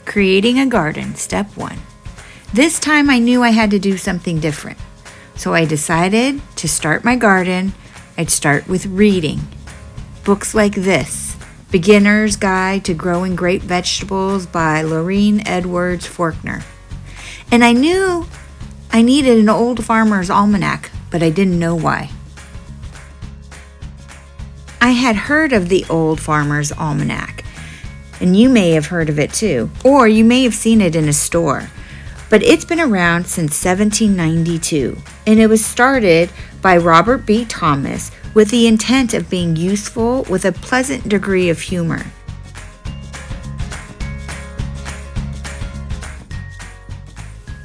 Creating a Garden, Step 1. This time I knew I had to do something different. So I decided to start my garden. I'd start with reading. Books like this, Beginner's Guide to Growing Great Vegetables by Lorene Edwards Faulkner. And I knew I needed an old farmer's almanac, but I didn't know why. I had heard of the Old Farmer's Almanac, and you may have heard of it too, or you may have seen it in a store. But it's been around since 1792, and it was started by Robert B. Thomas with the intent of being useful with a pleasant degree of humor.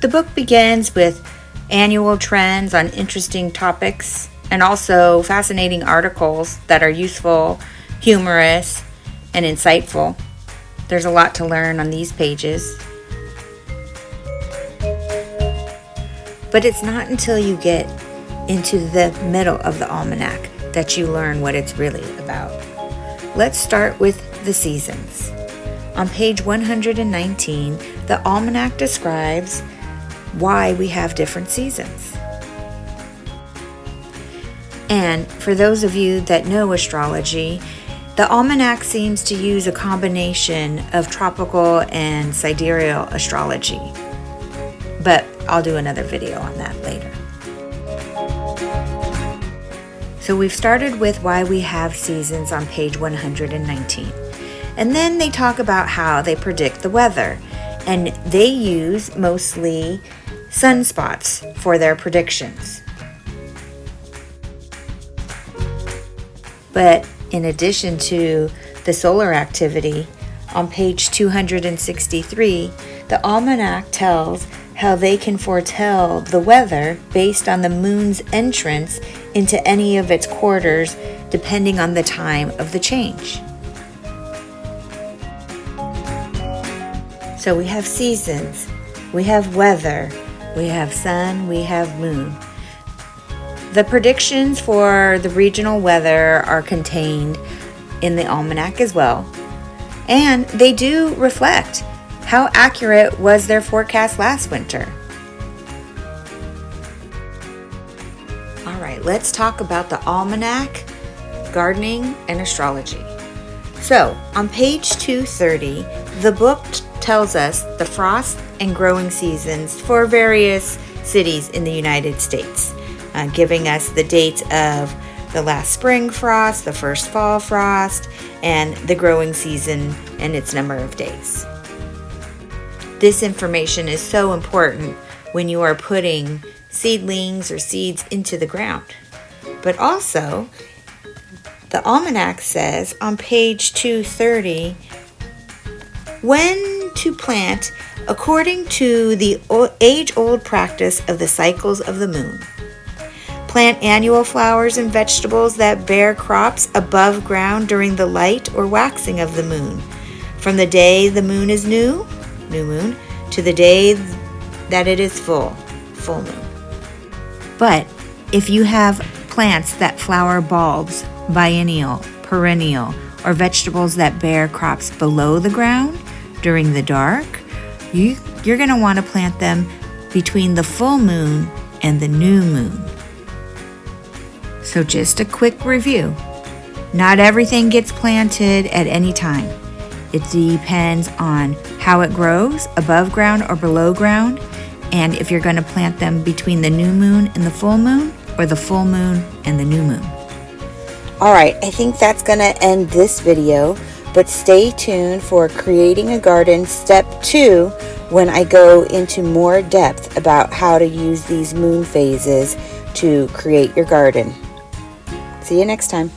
The book begins with annual trends on interesting topics and also fascinating articles that are useful, humorous, and insightful. There's a lot to learn on these pages. But it's not until you get into the middle of the almanac that you learn what it's really about. Let's start with the seasons. On page 119, the almanac describes why we have different seasons. And for those of you that know astrology, the almanac seems to use a combination of tropical and sidereal astrology. But I'll do another video on that later. So we've started with why we have seasons on page 119. And then they talk about how they predict the weather. And they use mostly sunspots for their predictions. But in addition to the solar activity, on page 263, the almanac tells how they can foretell the weather based on the moon's entrance into any of its quarters, depending on the time of the change. So we have seasons, we have weather, we have sun, we have moon. The predictions for the regional weather are contained in the almanac as well. And they do reflect how accurate was their forecast last winter. All right, let's talk about the almanac, gardening, and astrology. So, on page 230, the book tells us the frost and growing seasons for various cities in the United States. Giving us the dates of the last spring frost, the first fall frost, and the growing season and its number of days. This information is so important when you are putting seedlings or seeds into the ground. But also, the almanac says on page 230 when to plant according to the age-old practice of the cycles of the moon. Plant annual flowers and vegetables that bear crops above ground during the light or waxing of the moon. From the day the moon is new moon, to the day that it is full moon. But if you have plants that flower bulbs, biennial, perennial, or vegetables that bear crops below the ground during the dark, you're going to want to plant them between the full moon and the new moon. So just a quick review. Not everything gets planted at any time. It depends on how it grows, above ground or below ground, and if you're going to plant them between the new moon and the full moon, or the full moon and the new moon. All right, I think that's going to end this video, but stay tuned for Creating a Garden Step 2 when I go into more depth about how to use these moon phases to create your garden. See you next time.